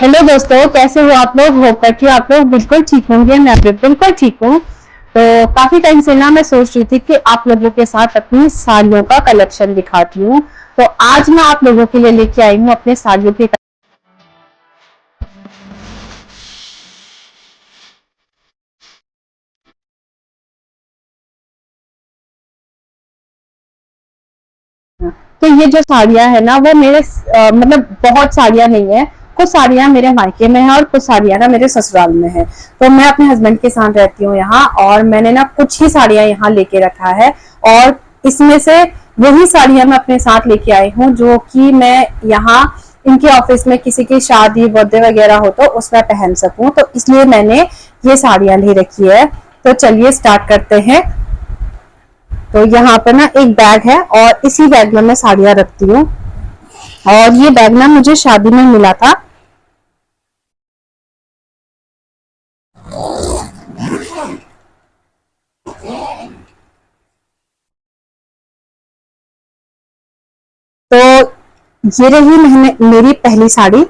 Hello दोस्तों, कैसे हो आप लोग। होप करके आप लोग बिल्कुल ठीक होंगे। मैं भी बिल्कुल ठीक हूँ। तो काफी टाइम से ना मैं सोच रही थी कि आप लोगों के साथ अपनी साड़ियों का कलेक्शन दिखाती हूँ। तो आज मैं आप लोगों के लिए लेके आई हूँ अपने साड़ियों के। तो ये जो साड़ियां है ना, वो मेरे मतलब बहुत साड़ियां नहीं है। कुछ साड़ियां मेरे मायके में है और कुछ साड़ियां ना मेरे ससुराल में है। तो मैं अपने हस्बैंड के साथ रहती हूँ यहाँ, और मैंने ना कुछ ही साड़ियां यहाँ लेके रखा है। और इसमें से वही साड़ियां मैं अपने साथ लेके आई हूँ जो कि मैं यहाँ इनके ऑफिस में किसी की शादी बर्थडे वगैरह हो तो उसमें पहन सकूं। तो इसलिए मैंने ये साड़ियां ले रखी है। तो चलिए स्टार्ट करते हैं। तो यहाँ पर ना एक बैग है और इसी बैग में मैं साड़ियां रखती हूँ। और ये बैग ना मुझे शादी में मिला था। तो ये रही मेरी पहली साड़ी।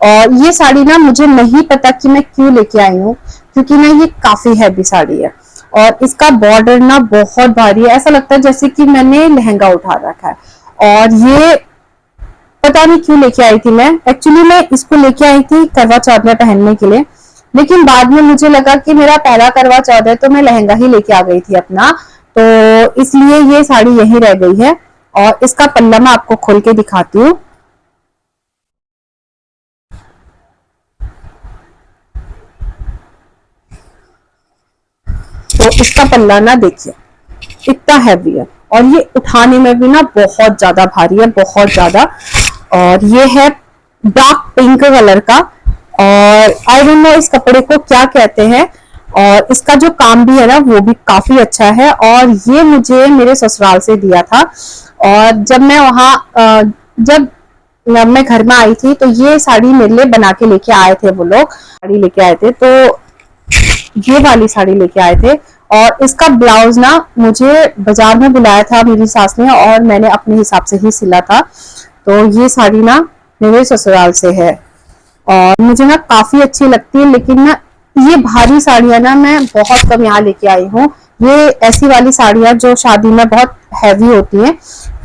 और ये साड़ी ना मुझे नहीं पता कि मैं क्यों लेके आई हूँ, क्योंकि ना ये काफी हैवी साड़ी है। और इसका बॉर्डर ना बहुत भारी है, ऐसा लगता है जैसे कि मैंने लहंगा उठा रखा है। और ये पता नहीं क्यों लेके आई थी। मैं एक्चुअली मैं इसको लेके आई थी करवा चौथ में पहनने के लिए, लेकिन बाद में मुझे लगा कि मेरा पहला करवा चौथ है तो मैं लहंगा ही लेके आ गई थी अपना। तो इसलिए ये साड़ी यहीं रह गई है। और इसका पल्ला मैं आपको खोल के दिखाती हूँ। तो इसका पल्ला ना देखिए, इतना हैवी है और ये उठाने में भी ना बहुत ज्यादा भारी है, बहुत ज्यादा। और ये है डार्क पिंक कलर का। और आई डोंट नो इस कपड़े को क्या कहते हैं। और इसका जो काम भी है ना वो भी काफी अच्छा है। और ये मुझे मेरे ससुराल से दिया था। और जब मैं वहाँ जब मैं घर में आई थी तो ये साड़ी मेरे लिए बना के लेके आए थे वो लोग। साड़ी लेके आए थे तो ये वाली साड़ी लेके आए थे। और इसका ब्लाउज ना मुझे बाजार में बुलाया था मेरी सास ने, और मैंने अपने हिसाब से ही सिला था। तो ये साड़ी ना मेरे ससुराल से है और मुझे ना काफी अच्छी लगती है। लेकिन ना ये भारी साड़ियां ना मैं बहुत कम यहाँ लेके आई हूँ। ये ऐसी वाली साड़ियां जो शादी में बहुत हैवी होती हैं,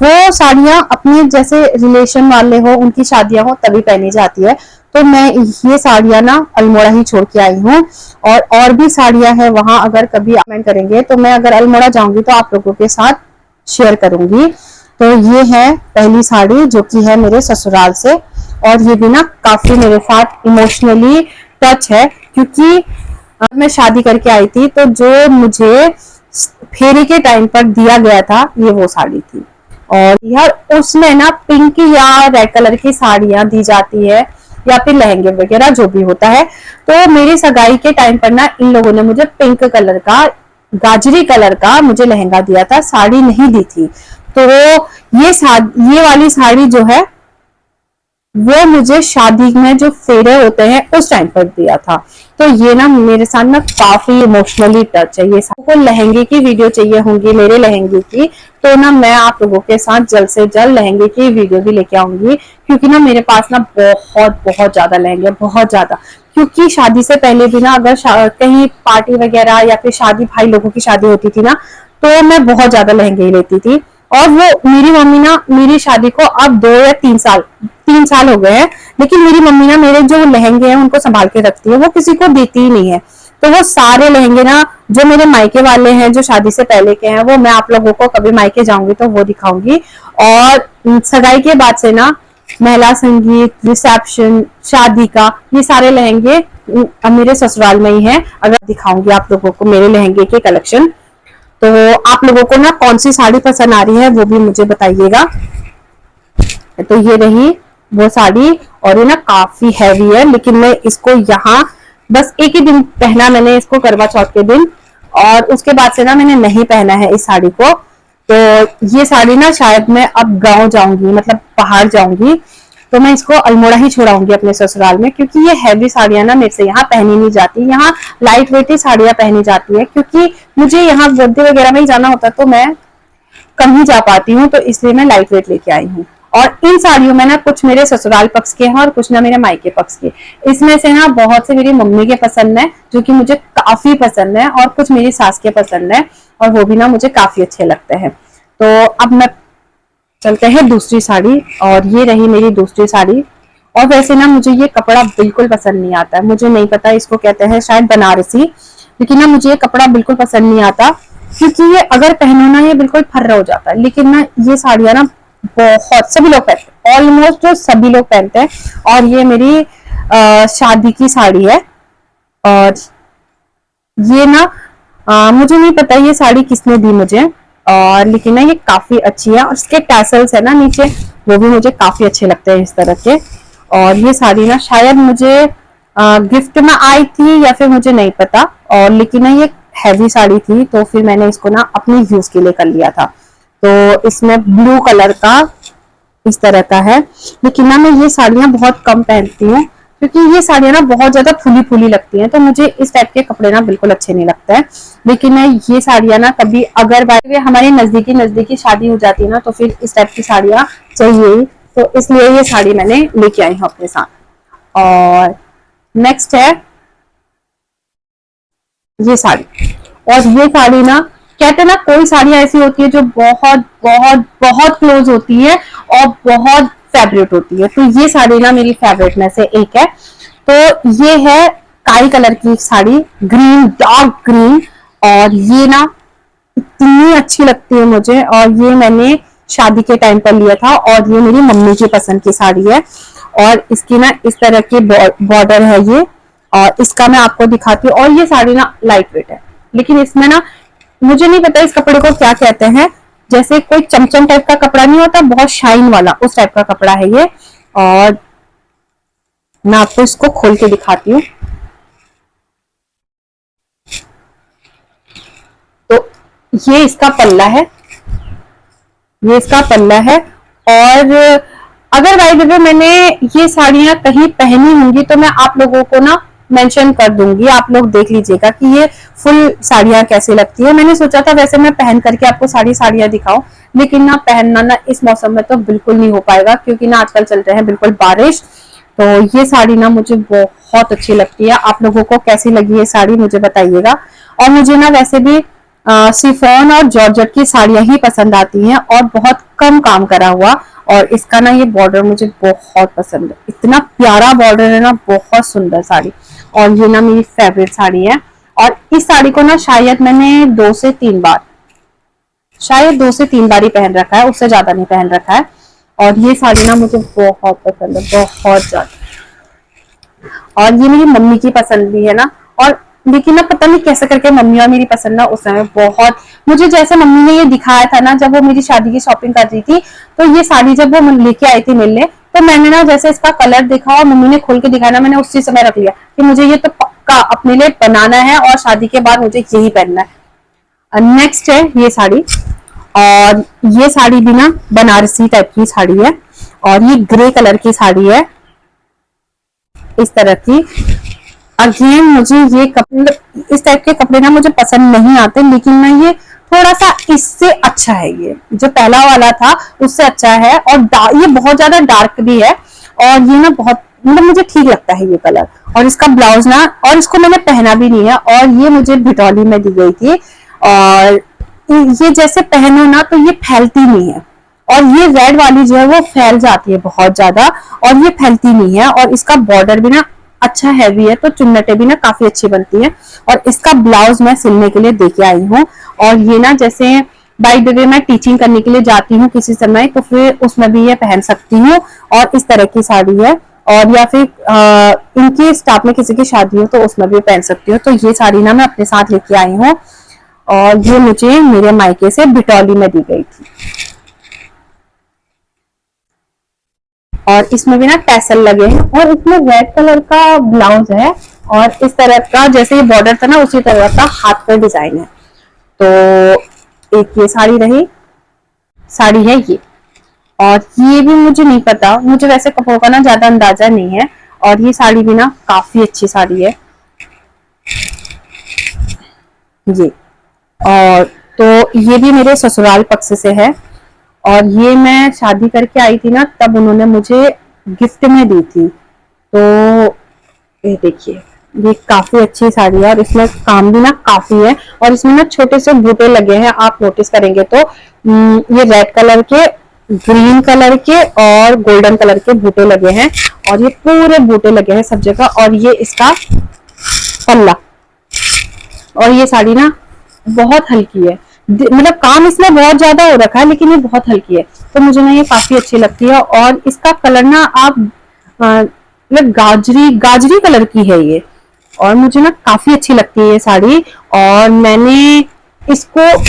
वो साड़ियां अपने जैसे रिलेशन वाले हो उनकी शादियां हो तभी पहनी जाती है। तो मैं ये साड़ियां ना अल्मोड़ा ही छोड़ के आई हूँ। और भी साड़ियां हैं वहां, अगर कभी कमेंट करेंगे तो मैं अगर अल्मोड़ा जाऊंगी तो आप लोगों के साथ शेयर करूंगी। तो ये है पहली साड़ी जो कि है मेरे ससुराल से। और ये भी ना काफी मेरे साथ इमोशनली टच है, क्योंकि मैं शादी करके आई थी तो जो मुझे फेरे के टाइम पर दिया गया था ये वो साड़ी थी। और यार उसमें ना पिंक या रेड कलर की साड़ियां दी जाती है या फिर लहंगे वगैरह जो भी होता है। तो मेरी सगाई के टाइम पर ना इन लोगों ने मुझे पिंक कलर का, गाजरी कलर का मुझे लहंगा दिया था, साड़ी नहीं दी थी। तो ये वाली साड़ी जो है वो मुझे शादी में जो फेरे होते हैं उस टाइम पर दिया था। तो ये ना मेरे साथ ना काफी इमोशनली टच है। ये सबको लहंगे की वीडियो चाहिए होंगी, मेरे लहंगे की, तो ना मैं आप लोगों के साथ जल्द से जल्द लहंगे की वीडियो भी लेके आऊंगी। क्योंकि ना मेरे पास ना बहुत बहुत ज्यादा लहंगे, बहुत ज्यादा। क्योंकि शादी से पहले भी ना अगर कहीं पार्टी वगैरह या फिर शादी भाई लोगों की शादी होती थी ना, तो मैं बहुत ज्यादा लहंगे ही लेती थी। और वो मेरी मम्मी ना मेरी शादी को अब 2 या 3 साल हो गए हैं, लेकिन मेरी मम्मी ना मेरे जो लहंगे हैं उनको संभाल के रखती है, वो किसी को देती ही नहीं है। तो वो सारे लहंगे ना जो मेरे मायके वाले हैं, जो शादी से पहले के हैं, वो मैं आप लोगों को कभी मायके जाऊंगी तो वो दिखाऊंगी। और सगाई के बाद से ना महिला संगीत, रिसेप्शन, शादी का, ये सारे लहंगे मेरे ससुराल में ही है। अगर दिखाऊंगी आप लोगों को मेरे लहंगे के कलेक्शन। तो आप लोगों को ना कौन सी साड़ी पसंद आ रही है वो भी मुझे बताइएगा। तो ये रही वो साड़ी। और ये ना काफी हैवी है, लेकिन मैं इसको यहाँ बस एक ही दिन पहना मैंने इसको करवा चौथ के दिन, और उसके बाद से ना मैंने नहीं पहना है इस साड़ी को। तो ये साड़ी ना शायद मैं अब गांव जाऊंगी, मतलब बाहर जाऊंगी, तो मैं इसको अल्मोड़ा ही छोड़ाऊंगी अपने ससुराल में। क्योंकि ये हैवी साड़ियां ना मेरे से यहाँ पहनी नहीं जाती, यहाँ लाइट वेट ही साड़ियां पहनी जाती है। क्योंकि मुझे यहाँ बर्थडे वगैरह में ही जाना होता है तो मैं कम ही जा पाती हूँ, तो इसलिए मैं लाइट वेट लेके आई हूँ। और इन साड़ियों में ना कुछ मेरे ससुराल पक्ष के हैं और कुछ ना मेरे मायके पक्ष के। इसमें से ना बहुत से मेरी मम्मी के पसंद है जो कि मुझे काफी पसंद है, और कुछ मेरी सास के पसंद है और वो भी ना मुझे काफी अच्छे लगते हैं। तो अब मैं चलते हैं दूसरी साड़ी, और ये रही मेरी दूसरी साड़ी। और वैसे ना मुझे ये कपड़ा बिल्कुल पसंद नहीं आता है, मुझे नहीं पता इसको कहते हैं शायद बनारसी, लेकिन ना मुझे ये कपड़ा बिल्कुल पसंद नहीं आता, क्योंकि ये अगर पहनो ना ये बिल्कुल फर्रा हो जाता है। लेकिन ना ये साड़ियां ना बहुत सभी लोग पहनते हैं, ऑलमोस्ट जो सभी लोग पहनते हैं। और ये मेरी शादी की साड़ी है, और ये ना मुझे नहीं पता ये साड़ी किसने दी मुझे, और लेकिन ना ये काफी अच्छी है, और इसके टैसल्स है ना नीचे, वो भी मुझे काफी अच्छे लगते हैं इस तरह के। और ये साड़ी ना शायद मुझे गिफ्ट में आई थी या फिर मुझे नहीं पता, और लेकिन ना ये हैवी साड़ी थी तो फिर मैंने इसको ना अपने यूज के लिए कर लिया था। तो इसमें ब्लू कलर का इस तरह का है, लेकिन ना मैं ये साड़ियां बहुत कम पहनती हूँ, क्योंकि ये साड़ियां ना बहुत ज्यादा फुली फुली लगती हैं, तो मुझे इस टाइप के कपड़े ना बिल्कुल अच्छे नहीं लगते हैं। लेकिन मैं ये साड़ियां ना कभी अगर हमारी नजदीकी नजदीकी शादी हो जाती है ना, तो फिर इस टाइप की साड़ियां चाहिए ही, तो इसलिए ये साड़ी मैंने लेके आई हूँ अपने साथ। और नेक्स्ट है ये साड़ी, और ये साड़ी ना कहते हैं ना कोई साड़ियां ऐसी होती है जो बहुत बहुत बहुत क्लोज होती है और बहुत फेवरेट होती है, तो ये साड़ी ना मेरी फेवरेट में से एक है। तो ये है काई कलर की साड़ी, ग्रीन, डार्क ग्रीन, और ये ना इतनी अच्छी लगती है मुझे, और ये मैंने शादी के टाइम पर लिया था, और ये मेरी मम्मी की पसंद की साड़ी है। और इसकी ना इस तरह के बॉर्डर है ये, और इसका मैं आपको दिखाती हूँ। और ये साड़ी ना लाइट वेट है, लेकिन इसमें ना मुझे नहीं पता इस कपड़े को क्या कहते हैं, जैसे कोई चमचम टाइप का कपड़ा नहीं होता बहुत शाइन वाला, उस टाइप का कपड़ा है ये। और मैं आपको इसको खोल के दिखाती हूँ। तो ये इसका पल्ला है, ये इसका पल्ला है। और अगर बाय द वे मैंने ये साड़ियां कहीं पहनी होंगी तो मैं आप लोगों को ना मेंशन कर दूंगी, आप लोग देख लीजिएगा कि ये फुल साड़ियां कैसी लगती है। मैंने सोचा था वैसे मैं पहन करके आपको साड़ियां दिखाऊं, लेकिन ना पहनना ना इस मौसम में तो बिल्कुल नहीं हो पाएगा, क्योंकि ना आजकल चल रहे हैं बिल्कुल बारिश। तो ये साड़ी ना मुझे बहुत अच्छी लगती है। आप लोगों को कैसी लगी ये साड़ी मुझे बताइएगा। और मुझे ना वैसे भी सिफॉन और जॉर्जेट की साड़ियां ही पसंद आती हैं, और बहुत कम काम करा हुआ। और इसका ना ये बॉर्डर मुझे बहुत पसंद है, इतना प्यारा बॉर्डर है ना, बहुत सुंदर साड़ी। और ये ना मेरी फेवरेट साड़ी है, और इस साड़ी को ना शायद मैंने 2 से 3 बार ही पहन रखा है, उससे ज्यादा नहीं पहन रखा है। और ये साड़ी ना मुझे बहुत पसंद है, बहुत ज्यादा। और ये मेरी मम्मी की पसंद भी है ना। और लेकिन ना पता नहीं कैसे करके मम्मी और मेरी पसंद ना उस समय बहुत, मुझे जैसे मम्मी ने ये दिखाया था ना जब वो मेरी शादी की शॉपिंग कर रही थी, तो ये साड़ी जब वो लेके आई थी मिलने, तो मैंने ना जैसे इसका कलर देखा और मम्मी ने खोल के दिखाया ना, मैंने उसी समय रख लिया कि मुझे ये तो पक्का अपने लिए बनाना है, और शादी के बाद मुझे यही पहनना है। नेक्स्ट है ये साड़ी, और ये साड़ी भी ना बनारसी टाइप की साड़ी है, और ये ग्रे कलर की साड़ी है इस तरह की। अगेन मुझे ये कपड़े, इस टाइप के कपड़े ना मुझे पसंद नहीं आते, लेकिन ना ये थोड़ा सा इससे अच्छा है, ये जो पहला वाला था उससे अच्छा है। और ये बहुत ज्यादा डार्क भी है, और ये ना बहुत मतलब मुझे ठीक लगता है ये कलर। और इसका ब्लाउज ना, और इसको मैंने पहना भी नहीं है, और ये मुझे भिटौली में दी गई थी। और ये जैसे पहनो ना तो ये फैलती नहीं है, और ये रेड वाली जो है वो फैल जाती है बहुत ज्यादा, और ये फैलती नहीं है। और इसका बॉर्डर भी ना अच्छा हैवी है, तो चुन्नटें भी ना काफी अच्छी बनती हैं। और इसका ब्लाउज मैं सिलने के लिए देके आई हूँ, और ये ना जैसे बाय द वे मैं टीचिंग करने के लिए जाती हूँ किसी समय, तो फिर उसमें भी ये पहन सकती हूँ। और इस तरह की साड़ी है, और या फिर इनकी स्टाफ में किसी की शादी हो तो उसमें भी पहन सकती हूँ। तो ये साड़ी ना मैं अपने साथ लेके आई हूँ, और ये मुझे मेरे मायके से भिटौली में दी गई थी। और इसमें भी ना टैसल लगे हैं, और इसमें रेड कलर का ब्लाउज है, और इस तरह का जैसे ये बॉर्डर था ना उसी तरह का हाथ का डिजाइन है। तो एक ये साड़ी रही, साड़ी है ये। और ये भी मुझे नहीं पता, मुझे वैसे कपड़ों का ना ज्यादा अंदाजा नहीं है। और ये साड़ी भी ना काफी अच्छी साड़ी है ये। और तो ये भी मेरे ससुराल पक्ष से है। और ये मैं शादी करके आई थी ना, तब उन्होंने मुझे गिफ्ट में दी थी। तो ये देखिए, ये काफी अच्छी साड़ी है और इसमें काम भी ना काफी है, और इसमें ना छोटे से बूटे लगे हैं, आप नोटिस करेंगे तो ये रेड कलर के, ग्रीन कलर के और गोल्डन कलर के बूटे लगे हैं, और ये पूरे बूटे लगे हैं सब जगह। और ये इसका पल्ला, और ये साड़ी ना बहुत हल्की है, मतलब काम इसमें बहुत ज्यादा हो रखा है लेकिन ये बहुत हल्की है, तो मुझे ना ये काफी अच्छी लगती है। और इसका कलर ना आप मतलब गाजरी गाजरी कलर की है ये, और मुझे ना काफी अच्छी लगती है ये साड़ी। और मैंने इसको,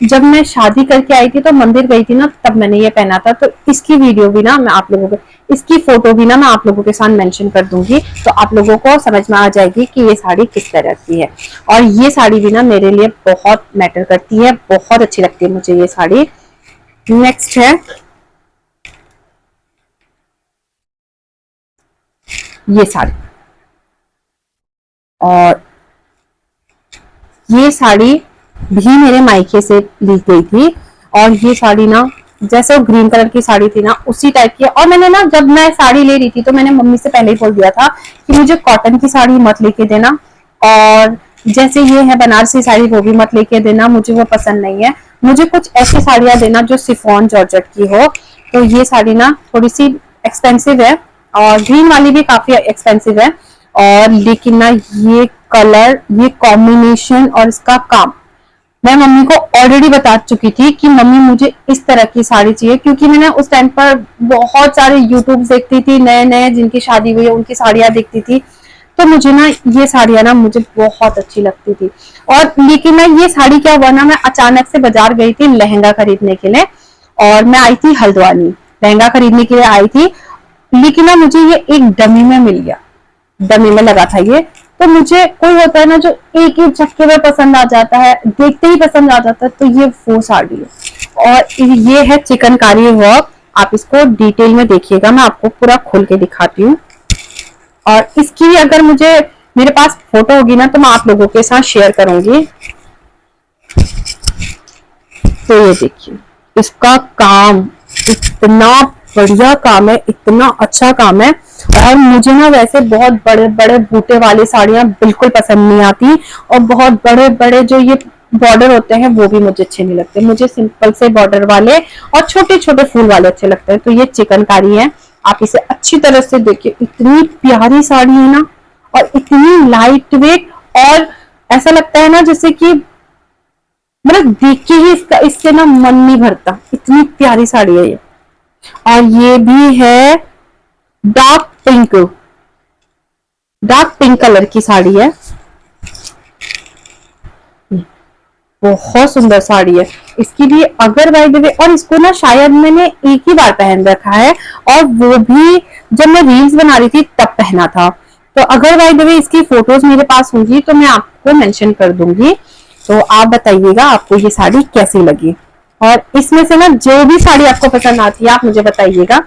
जब मैं शादी करके आई थी तो मंदिर गई थी ना, तब मैंने ये पहना था। तो इसकी वीडियो भी ना मैं आप लोगों को, इसकी फोटो भी ना मैं आप लोगों के साथ मेंशन कर दूंगी, तो आप लोगों को समझ में आ जाएगी कि ये साड़ी किस तरह की है। और ये साड़ी भी ना मेरे लिए बहुत मैटर करती है, बहुत अच्छी लगती है मुझे ये साड़ी। नेक्स्ट है ये साड़ी, और ये साड़ी भी मेरे मायके से ली गई थी। और ये साड़ी ना जैसे वो ग्रीन कलर की साड़ी थी ना, उसी टाइप की। और मैंने ना, जब मैं साड़ी ले रही थी तो मैंने मम्मी से पहले ही बोल दिया था कि मुझे कॉटन की साड़ी मत लेके देना, और जैसे ये है बनारसी साड़ी वो भी मत लेके देना, मुझे वो पसंद नहीं है। मुझे कुछ ऐसी साड़ियां देना जो सिफॉन जॉर्जेट की हो। तो ये साड़ी ना थोड़ी सी एक्सपेंसिव है, और ग्रीन वाली भी काफी एक्सपेंसिव है, और लेकिन ना ये कलर, ये कॉम्बिनेशन और इसका काम, मैं मम्मी को ऑलरेडी बता चुकी थी कि मम्मी मुझे इस तरह की साड़ी चाहिए, क्योंकि मैंने उस टाइम पर बहुत सारे यूट्यूब देखती थी, नए नए जिनकी शादी हुई है उनकी साड़ियां देखती थी, तो मुझे ना ये साड़ियां ना मुझे बहुत अच्छी लगती थी। और लेकिन ना ये साड़ी क्या हुआ ना, मैं अचानक से बाजार गई थी लहंगा खरीदने के लिए, और मैं आई थी हल्द्वानी, लहंगा खरीदने के लिए आई थी, लेकिन ना मुझे ये एक डमी में मिल गया, डमी में लगा था ये। तो मुझे, कोई होता है ना जो एक ही झटके में पसंद आ जाता है, देखते ही पसंद आ जाता है, तो ये वो साड़ी है। और ये है चिकनकारी वर्क, आप इसको डिटेल में देखिएगा, मैं आपको पूरा खोल के दिखाती हूँ। और इसकी अगर मुझे, मेरे पास फोटो होगी ना, तो मैं आप लोगों के साथ शेयर करूंगी। तो ये देखिए, इसका काम इतना बढ़िया काम है, इतना अच्छा काम है। और मुझे ना वैसे बहुत बड़े बड़े बूटे वाली साड़ियां बिल्कुल पसंद नहीं आती, और बहुत बड़े बड़े जो ये बॉर्डर होते हैं वो भी मुझे अच्छे नहीं लगते, मुझे सिंपल से बॉर्डर वाले और छोटे छोटे फूल वाले अच्छे लगते हैं। तो ये चिकनकारी है, आप इसे अच्छी तरह से देखिए, इतनी प्यारी साड़ी है ना, और इतनी लाइट वेट, और ऐसा लगता है ना जैसे कि, मतलब देख के ही इसका, इससे ना मन नहीं भरता, इतनी प्यारी साड़ी है ये। और ये भी है dark pink, dark pink colour की साड़ी है, बहुत सुंदर साड़ी है। इसकी भी अगर बाय द वे, और इसको ना शायद मैंने एक ही बार पहन रखा है, और वो भी जब मैं रील्स बना रही थी तब पहना था। तो अगर बाय द वे इसकी फोटोज मेरे पास होंगी तो मैं आपको मेंशन कर दूंगी, तो आप बताइएगा आपको ये साड़ी कैसी लगी। और इसमें से ना जो भी साड़ी आपको पसंद आती है आप मुझे बताइएगा।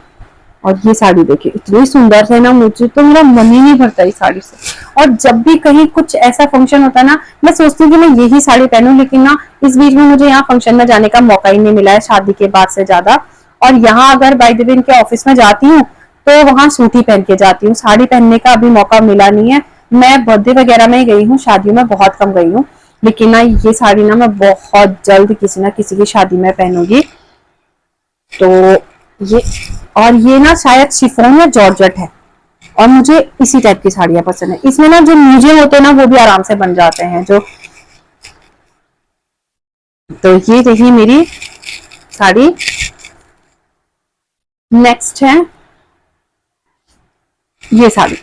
और ये साड़ी देखिए, इतनी सुंदर है ना, मुझे तो मेरा मन ही नहीं भरता इस साड़ी से। और जब भी कहीं कुछ ऐसा फंक्शन होता है ना, मैं सोचती हूँ कि मैं यही साड़ी पहनूं, लेकिन ना इस बीच में मुझे यहाँ फंक्शन में जाने का मौका ही नहीं मिला है शादी के बाद से ज्यादा। और यहाँ अगर बाय द वे इनके ऑफिस में जाती हूँ तो वहां सूट ही पहन के जाती हूँ, साड़ी पहनने का अभी मौका मिला नहीं है। मैं बर्थडे वगैरह में गई हूँ, शादियों में बहुत कम गई हूँ, लेकिन ना ये साड़ी ना मैं बहुत जल्द किसी ना किसी की शादी में पहनूंगी। तो ये, और ये ना शायद शिफॉन या जॉर्जेट है, और मुझे इसी टाइप की साड़ियां पसंद है। इसमें ना जो नीचे होते हैं ना वो भी आराम से बन जाते हैं जो। तो ये रही मेरी साड़ी। नेक्स्ट है ये साड़ी,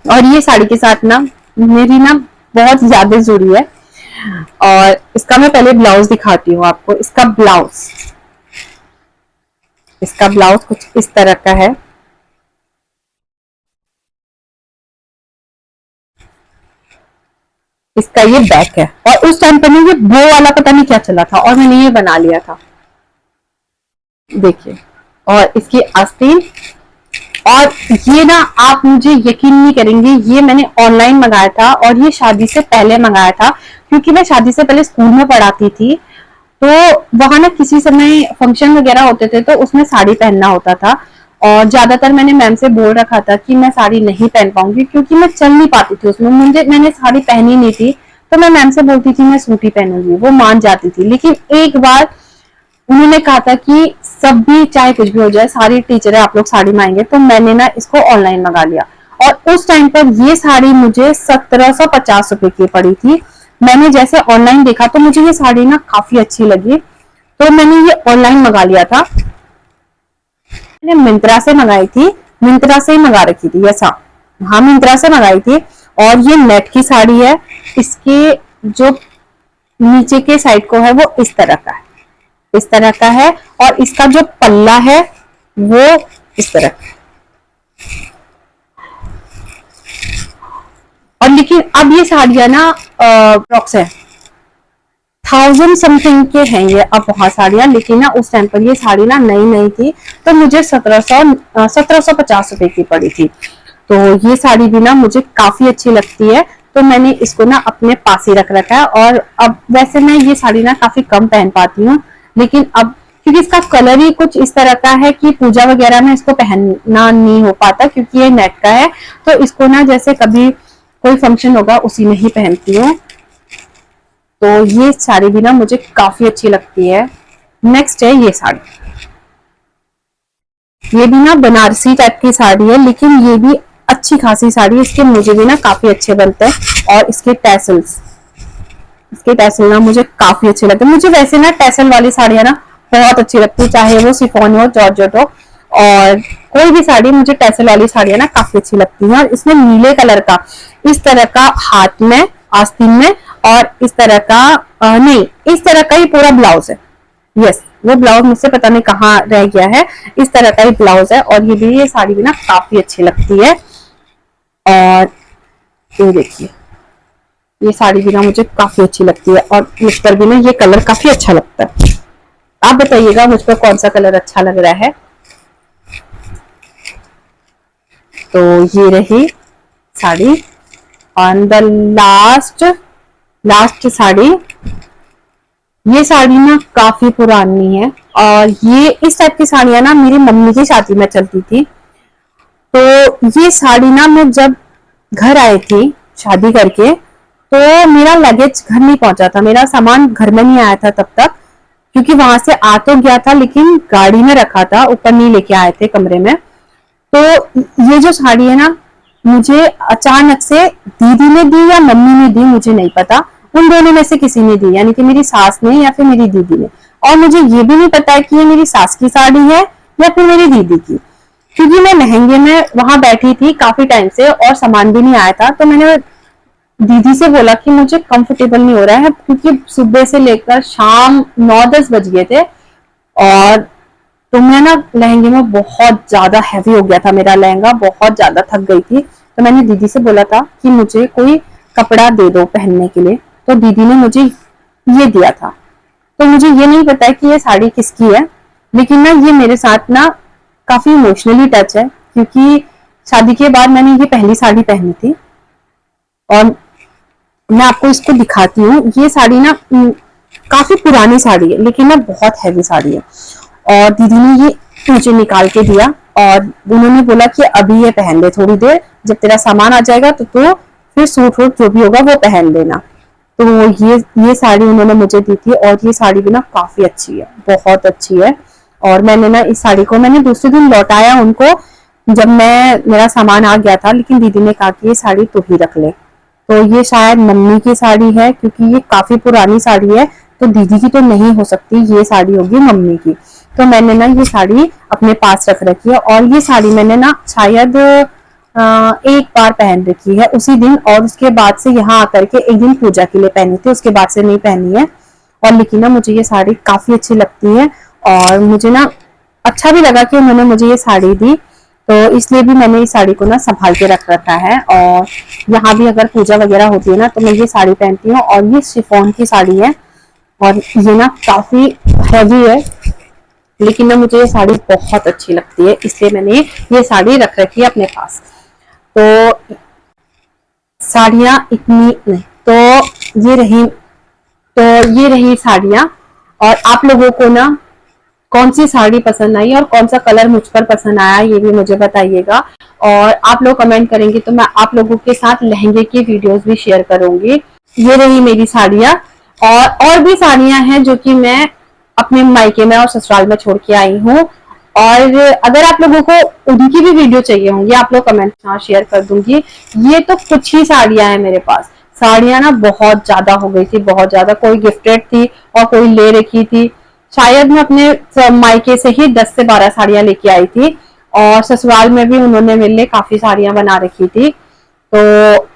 और ये साड़ी के साथ ना मेरी ना बहुत यादें जुड़ी है। और इसका मैं पहले ब्लाउज दिखाती हूँ आपको। इसका ब्लाउज कुछ इस तरह का है। इसका ये बैक है, और उस टाइम पर ये बो वाला पता नहीं क्या चला था और मैंने ये बना लिया था, देखिए। और इसकी आस्तीन, और ये ना आप मुझे यकीन नहीं करेंगे, ये मैंने ऑनलाइन मंगाया था, और ये शादी से पहले मंगाया था, क्योंकि मैं शादी से पहले स्कूल में पढ़ाती थी। तो वहां ना किसी समय फंक्शन वगैरह होते थे तो उसमें साड़ी पहनना होता था, और ज्यादातर मैंने मैम से बोल रखा था कि मैं साड़ी नहीं पहन पाऊंगी क्योंकि मैं चल नहीं पाती थी उसमें, मैंने साड़ी पहनी नहीं थी। तो मैं मैम से बोलती थी मैं सूट ही पहनूंगी, वो मान जाती थी। लेकिन एक बार उन्होंने कहा था कि सब भी चाहे कुछ भी हो जाए, सारी टीचर है, आप लोग साड़ी मांगेंगे, तो मैंने ना इसको ऑनलाइन मंगा लिया। और उस टाइम पर ये साड़ी मुझे 1750 रुपए की पड़ी थी। मैंने जैसे ऑनलाइन देखा तो मुझे ये साड़ी ना काफी अच्छी लगी, तो मैंने ये ऑनलाइन मंगा लिया था। मैंने मिंत्रा से मंगाई थी, मिंत्रा से ही मंगा रखी थी ऐसा, हाँ मिंत्रा से मंगाई थी। और ये नेट की साड़ी है, इसके जो नीचे के साइड को है वो इस तरह का है, इस तरह का है। और इसका जो पल्ला है वो इस तरह का है। और लेकिन अब ये साड़ियां ना अप्रॉक्स है 1000 समथिंग के हैं ये अब बहुत साड़ियां, लेकिन ना उस टाइम पर ये साड़ी ना नई नई थी, तो मुझे 1750 रुपए की पड़ी थी। तो ये साड़ी भी ना मुझे काफी अच्छी लगती है, तो मैंने इसको ना अपने पास ही रख रखा है। और अब वैसे मैं ये साड़ी ना काफी कम पहन पाती हूँ, लेकिन अब क्योंकि इसका कलर ही कुछ इस तरह का है कि पूजा वगैरह में इसको पहनना नहीं हो पाता, क्योंकि ये नेट का है। तो इसको ना जैसे कभी कोई फंक्शन होगा उसी में ही पहनती हूँ। तो ये साड़ी भी ना मुझे काफी अच्छी लगती है। नेक्स्ट है ये साड़ी, ये भी ना बनारसी टाइप की साड़ी है, लेकिन ये भी अच्छी खासी साड़ी है। इसके मुझे भी ना काफी अच्छे बनते हैं, और इसके टैसल्स, इसके टैसल ना मुझे काफी अच्छे लगते हैं। मुझे वैसे ना टैसल वाली साड़ियां ना बहुत अच्छी लगती है, चाहे वो शिफॉन हो, जॉर्जेट हो, और कोई भी साड़ी मुझे टैसल वाली साड़ियां ना काफी अच्छी लगती है। और इसमें नीले कलर का इस तरह का हाथ में, आस्तीन में, और इस तरह का नहीं, इस तरह का ही पूरा ब्लाउज है। यस, वो ब्लाउज मुझसे पता नहीं कहाँ रह गया है, इस तरह का ही ब्लाउज है। और ये भी, ये साड़ी भी ना काफी अच्छी लगती है। और ये देखिए, ये साड़ी भी ना मुझे काफी अच्छी लगती है, और मुझ पर भी ना ये कलर काफी अच्छा लगता है। आप बताइएगा मुझ पर कौन सा कलर अच्छा लग रहा है। तो ये रही साड़ी, और द लास्ट लास्ट साड़ी, ये साड़ी ना काफी पुरानी है, और ये इस टाइप की साड़ियां ना मेरी मम्मी की शादी में चलती थी। तो ये साड़ी ना मैं जब घर आई थी शादी करके, तो मेरा लगेज घर नहीं पहुंचा था, मेरा सामान घर में नहीं आया था तब तक, क्योंकि वहां से आ तो गया था लेकिन गाड़ी में रखा था, ऊपर नहीं लेके आए थे कमरे में। तो ये जो साड़ी है ना मुझे अचानक से दीदी ने दी या मम्मी ने दी, मुझे नहीं पता, उन दोनों में से किसी ने दी, यानी कि मेरी सास ने या फिर मेरी दीदी ने। और मुझे ये भी नहीं पता है कि ये मेरी सास की साड़ी है या फिर मेरी दीदी की, क्योंकि मैं लहंगे में वहां बैठी थी काफी टाइम से और सामान भी नहीं आया था। तो मैंने दीदी से बोला कि मुझे कंफर्टेबल नहीं हो रहा है, क्योंकि सुबह से लेकर शाम 9-10 बज गए थे, और तो मैं ना लहंगे में बहुत ज्यादा हैवी हो गया था, मेरा लहंगा बहुत ज्यादा थक गई थी। तो मैंने दीदी से बोला था कि मुझे कोई कपड़ा दे दो पहनने के लिए, तो दीदी ने मुझे ये दिया था। तो मुझे ये नहीं पता है कि ये साड़ी किसकी है, लेकिन ना ये मेरे साथ ना काफी इमोशनली टच है, क्योंकि शादी के बाद मैंने ये पहली साड़ी पहनी थी। और मैं आपको इसको दिखाती हूँ, ये साड़ी ना काफी पुरानी साड़ी है, लेकिन ना बहुत हैवी साड़ी है। और दीदी ने ये मुझे निकाल के दिया, और उन्होंने बोला कि अभी ये पहन ले थोड़ी देर, जब तेरा सामान आ जाएगा तो फिर सूट वूट जो भी होगा वो पहन लेना। तो ये साड़ी उन्होंने मुझे दी थी, और ये साड़ी भी ना काफी अच्छी है, बहुत अच्छी है। और मैंने ना इस साड़ी को मैंने दूसरे दिन लौटाया उनको, जब मेरा सामान आ गया था, लेकिन दीदी ने कहा कि ये साड़ी तू ही रख ले। तो ये शायद मम्मी की साड़ी है, क्योंकि ये काफी पुरानी साड़ी है, तो दीदी की तो नहीं हो सकती, ये साड़ी होगी मम्मी की। तो मैंने ना ये साड़ी अपने पास रख रखी है, और ये साड़ी मैंने ना शायद एक बार पहन रखी है उसी दिन, और उसके बाद से यहाँ आकर के एक दिन पूजा के लिए पहनी थी, उसके बाद से नहीं पहनी है। और लेकिन ना मुझे ये साड़ी काफी अच्छी लगती है, और मुझे ना अच्छा भी लगा कि उन्होंने मुझे ये साड़ी दी, तो इसलिए भी मैंने इस साड़ी को ना संभाल के रख रखा है। और यहाँ भी अगर पूजा वगैरह होती है ना तो मैं ये साड़ी पहनती हूँ, और ये शिफॉन की साड़ी है, और ये ना काफी हैवी है, लेकिन ना मुझे ये साड़ी बहुत अच्छी लगती है, इसलिए मैंने ये साड़ी रख रखी है अपने पास। तो साड़ियाँ इतनी नहीं, तो ये रही साड़ियाँ। और आप लोगों को ना कौन सी साड़ी पसंद आई और कौन सा कलर मुझ पर पसंद आया ये भी मुझे बताइएगा। और आप लोग कमेंट करेंगे तो मैं आप लोगों के साथ लहंगे की वीडियोस भी शेयर करूंगी। ये रही मेरी साड़ियां, और भी साड़ियां हैं जो कि मैं अपने मायके में और ससुराल में छोड़ के आई हूँ। और अगर आप लोगों को उनकी भी वीडियो चाहिए होंगी आप लोग कमेंट में शेयर कर दूंगी। ये तो कुछ ही साड़ियां हैं मेरे पास। साड़ियां ना बहुत ज्यादा हो गई थी, बहुत ज्यादा। कोई गिफ्टेड थी और कोई ले रखी थी। शायद मैं अपने मायके से ही 10 से 12 साड़ियां लेके आई थी और ससुराल में भी उन्होंने मेरे लिए काफी साड़ियां बना रखी थी। तो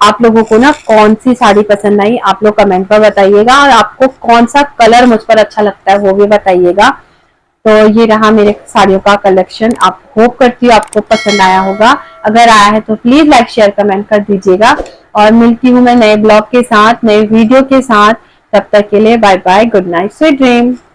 आप लोगों को ना कौन सी साड़ी पसंद आई आप लोग कमेंट पर बताइएगा, और आपको कौन सा कलर मुझ पर अच्छा लगता है वो भी बताइएगा। तो ये रहा मेरे साड़ियों का कलेक्शन। आप होप करती हूँ आपको पसंद आया होगा। अगर आया है तो प्लीज लाइक शेयर कमेंट कर दीजिएगा। और मिलती हूँ मैं नए ब्लॉग के साथ, नए वीडियो के साथ। तब तक के लिए bye bye, good night, sweet dream.